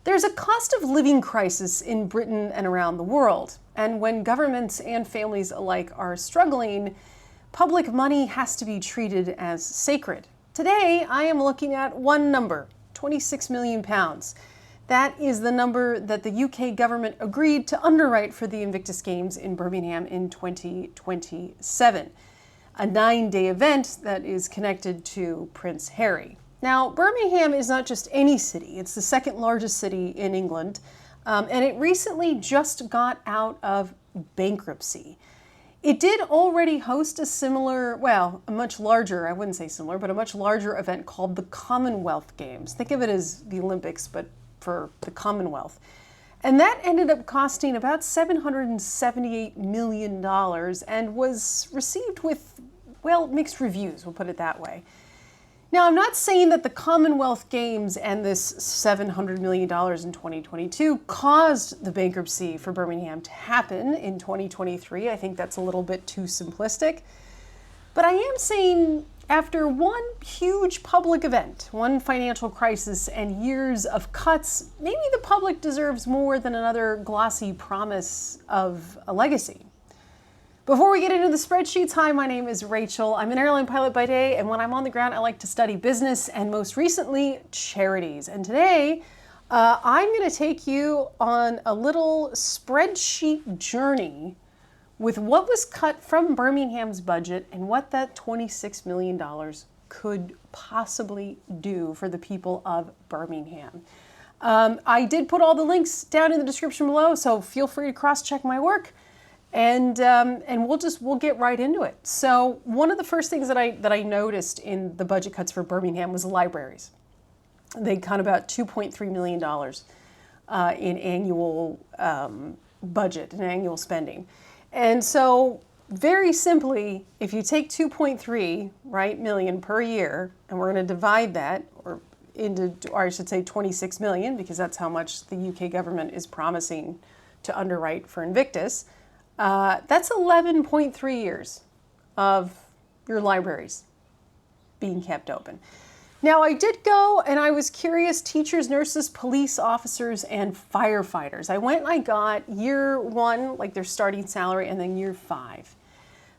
There's a cost of living crisis in Britain and around the world, and when governments and families alike are struggling, public money has to be treated as sacred. Today, I am looking at one number, £26 million. That is the number that the UK government agreed to underwrite for the Invictus Games in Birmingham in 2027, a 9-day event that is connected to Prince Harry. Now, Birmingham is not just any city. It's the second largest city in England, and it recently just got out of bankruptcy. It did already host a similar, well, a much larger, I wouldn't say similar, but a much larger event called the Commonwealth Games. Think of it as the Olympics, but for the Commonwealth. And that ended up costing about $778 million and was received with, well, mixed reviews, we'll put it that way. Now, I'm not saying that the Commonwealth Games and this $700 million in 2022 caused the bankruptcy for Birmingham to happen in 2023. I think that's a little bit too simplistic. But I am saying after one huge public event, one financial crisis, and years of cuts, maybe the public deserves more than another glossy promise of a legacy. Before we get into the spreadsheets, hi, my name is Rachel. I'm an airline pilot by day, and when I'm on the ground, I like to study business and most recently, charities. And today, I'm going to take you on a little spreadsheet journey with what was cut from Birmingham's budget and what that $26 million could possibly do for the people of Birmingham. I did put all the links down in the description below, so feel free to cross-check my work. And we'll get right into it. So one of the first things that I noticed in the budget cuts for Birmingham was libraries. They cut about $2.3 million in annual budget and annual spending. And so very simply, if you take 2.3 million per year, and we're going to divide that or I should say 26 million, because that's how much the UK government is promising to underwrite for Invictus. That's 11.3 years of your libraries being kept open. Now, I did go and I was curious, teachers, nurses, police officers, and firefighters. I went and I got year one, like their starting salary, and then year 5.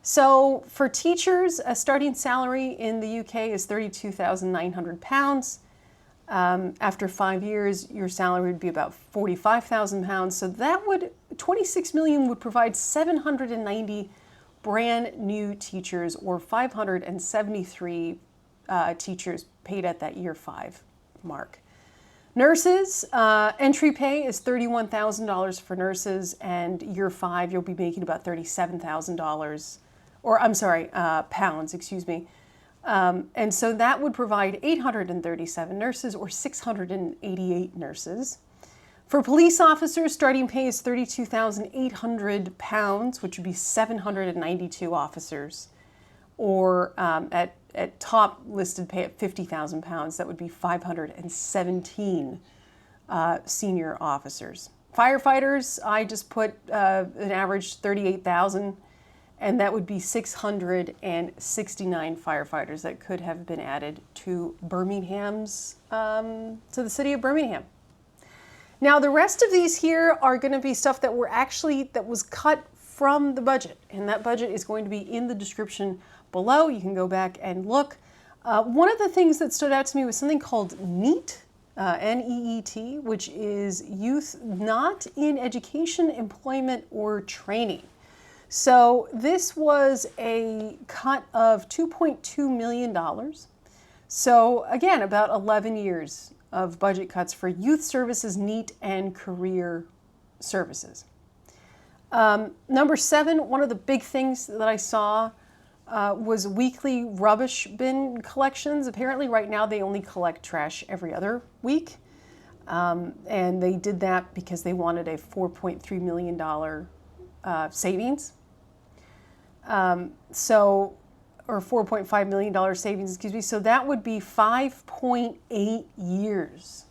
So for teachers, a starting salary in the UK is £32,900. After 5 years, your salary would be about £45,000. So that would, 26 million would provide 790 brand new teachers, or 573 teachers paid at that year 5 mark. Nurses, entry pay is $31,000 for nurses, and year 5 you'll be making about $37,000, or I'm sorry, pounds, excuse me. And so that would provide 837 nurses, or 688 nurses. For police officers, starting pay is £32,800, which would be 792 officers, or at top listed pay at £50,000, that would be 517 senior officers. Firefighters, I just put an average 38,000. And that would be 669 firefighters that could have been added to Birmingham's, to the city of Birmingham. Now, the rest of these here are going to be stuff that was cut from the budget. And that budget is going to be in the description below. You can go back and look. One of the things that stood out to me was something called NEET, N-E-E-T, which is Youth Not in Education, Employment, or Training. So this was a cut of $2.2 million. So again, about 11 years of budget cuts for youth services, NEET, and career services. Number 7, one of the big things that I saw was weekly rubbish bin collections. Apparently right now they only collect trash every other week. And they did that because they wanted a $4.3 million savings. Or $4.5 million savings, excuse me. So that would be 5.8 years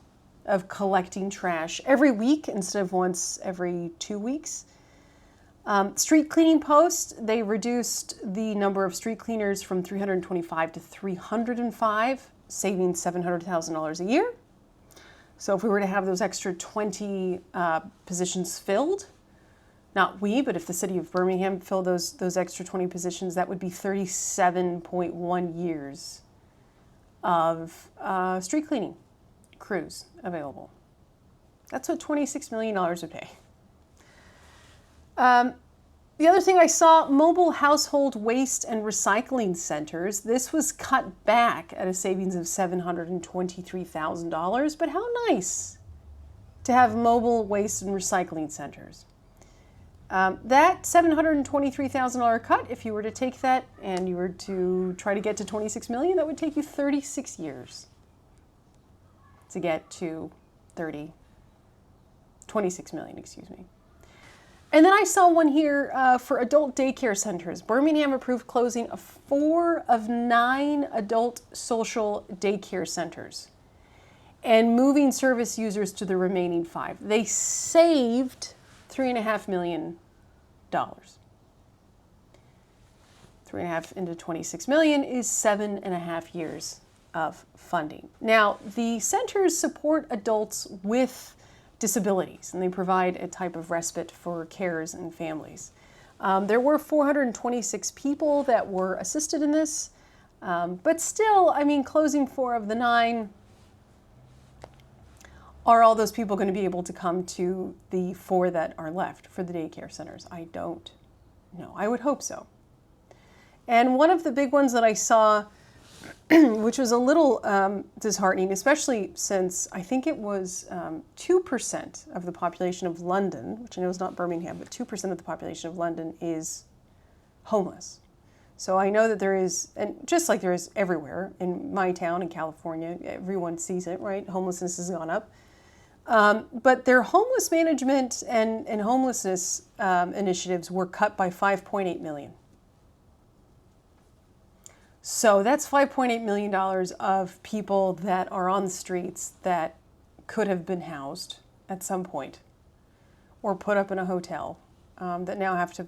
of collecting trash every week instead of once every 2 weeks. Street cleaning posts, they reduced the number of street cleaners from 325 to 305, saving $700,000 a year. So if we were to have those extra 20 positions filled, not we, but if the city of Birmingham filled those extra 20 positions, that would be 37.1 years of street cleaning crews available. That's what $26 million would pay. The other thing I saw, mobile household waste and recycling centers. This was cut back at a savings of $723,000, but how nice to have mobile waste and recycling centers. That $723,000 cut, if you were to take that and you were to try to get to 26 million, that would take you 36 years to get to 26 million, excuse me. And then I saw one here for adult daycare centers. Birmingham approved closing of 4 of 9 adult social daycare centers and moving service users to the remaining 5. They saved $3.5 million. 3.5 into 26 million is 7.5 years of funding. Now, the centers support adults with disabilities, and they provide a type of respite for carers and families. There were 426 people that were assisted in this, but still, I mean, closing 4 of the 9, are all those people going to be able to come to the 4 that are left for the daycare centers? I don't know. I would hope so. And one of the big ones that I saw, which was a little disheartening, especially since I think it was 2% of the population of London, which I know is not Birmingham, but 2% of the population of London is homeless. So I know that there is, and just like there is everywhere in my town in California, everyone sees it, right? Homelessness has gone up. But their homeless management and homelessness initiatives were cut by $5.8 million. So that's $5.8 million of people that are on the streets that could have been housed at some point or put up in a hotel that now have to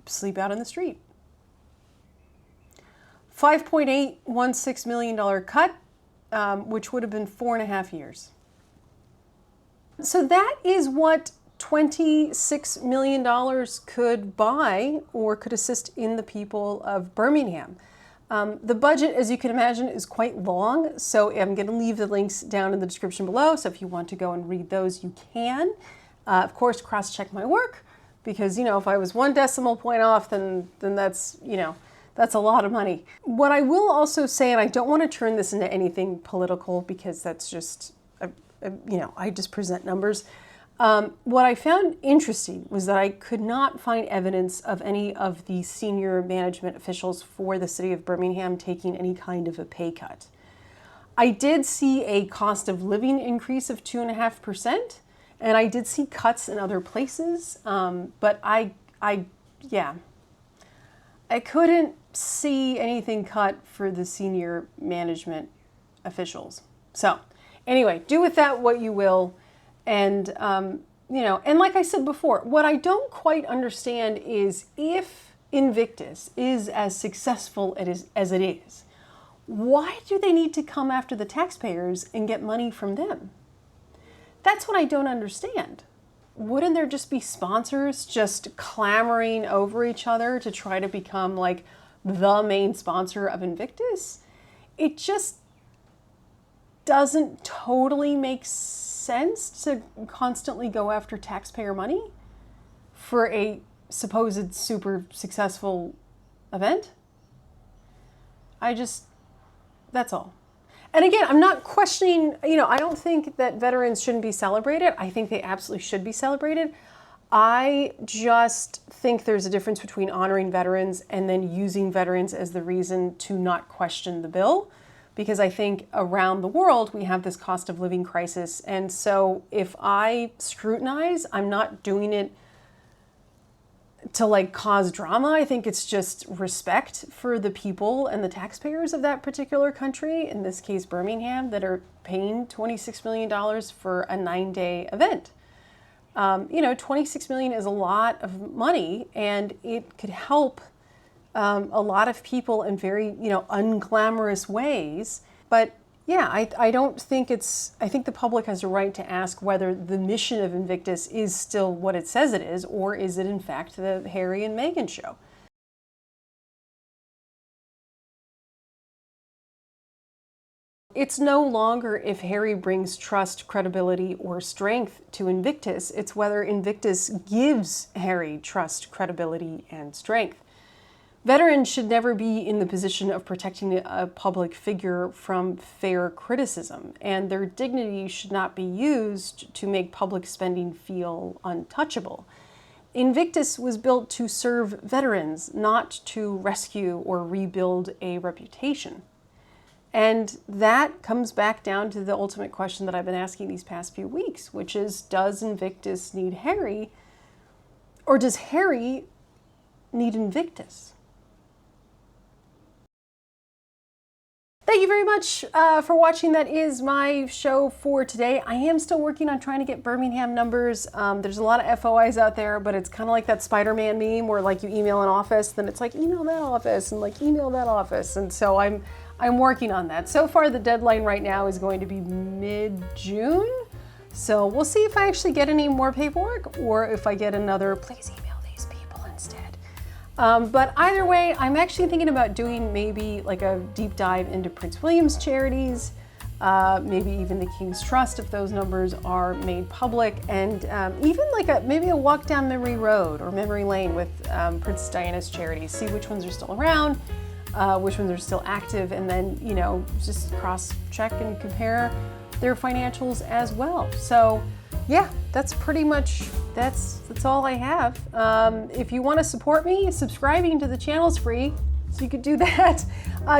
sleep out in the street. $5.816 million cut, which would have been 4.5 years. So that is what $26 million could buy or could assist in the people of Birmingham. The budget, as you can imagine, is quite long, so I'm going to leave the links down in the description below, so if you want to go and read those, you can. Of course, cross-check my work, because, you know, if I was 1 decimal point off, then that's, you know, that's a lot of money. What I will also say, and I don't want to turn this into anything political, because that's just, you know, I just present numbers. What I found interesting was that I could not find evidence of any of the senior management officials for the city of Birmingham taking any kind of a pay cut. I did see a cost of living increase of 2.5%, and I did see cuts in other places, but I couldn't see anything cut for the senior management officials. So anyway, do with that what you will. And, you know, and like I said before, what I don't quite understand is if Invictus is as successful as it is, why do they need to come after the taxpayers and get money from them? That's what I don't understand. Wouldn't there just be sponsors just clamoring over each other to try to become like the main sponsor of Invictus? It just doesn't totally make sense to constantly go after taxpayer money for a supposed super successful event. That's all. And again, I'm not questioning, you know, I don't think that veterans shouldn't be celebrated. I think they absolutely should be celebrated. I just think there's a difference between honoring veterans and then using veterans as the reason to not question the bill. Because I think around the world, we have this cost of living crisis. And so if I scrutinize, I'm not doing it to like cause drama. I think it's just respect for the people and the taxpayers of that particular country, in this case, Birmingham, that are paying $26 million for a 9-day event. You know, $26 million is a lot of money, and it could help a lot of people in very, you know, unglamorous ways. But Yeah, I don't think I think the public has a right to ask whether the mission of Invictus is still what it says it is, or is it in fact the Harry and Meghan show? It's no longer if Harry brings trust, credibility, or strength to Invictus. It's whether Invictus gives Harry trust, credibility, and strength. Veterans should never be in the position of protecting a public figure from fair criticism, and their dignity should not be used to make public spending feel untouchable. Invictus was built to serve veterans, not to rescue or rebuild a reputation. And that comes back down to the ultimate question that I've been asking these past few weeks, which is, does Invictus need Harry, or does Harry need Invictus? Thank you very much for watching. That is my show for today. I am still working on trying to get Birmingham numbers. There's a lot of FOIs out there, but it's kind of like that Spider-Man meme where like you email an office, then it's like email that office and like email that office. And so I'm working on that. So far the deadline right now is going to be mid-June. So we'll see if I actually get any more paperwork or if I get another please email these people instead. But either way, I'm actually thinking about doing maybe like a deep dive into Prince William's charities, maybe even the King's Trust if those numbers are made public, and even like maybe a walk down memory road or memory lane with Princess Diana's charities, see which ones are still around, which ones are still active, and then, you know, just cross-check and compare their financials as well. So yeah, that's pretty much, that's all I have. If you want to support me, subscribing to the channel is free, so you could do that.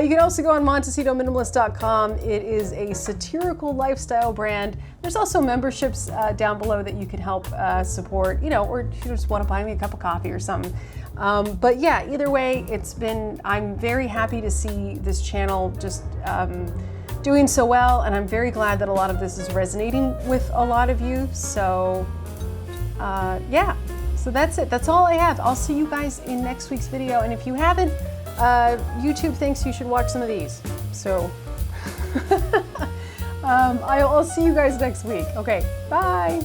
You can also go on MontecitoMinimalist.com. It is a satirical lifestyle brand. There's also memberships down below that you can help support, you know, or if you just want to buy me a cup of coffee or something. But yeah, either way, I'm very happy to see this channel just doing so well, and I'm very glad that a lot of this is resonating with a lot of you. So yeah, so that's it. That's all I have. I'll see you guys in next week's video. And if you haven't, YouTube thinks you should watch some of these. So I'll see you guys next week. Okay, bye.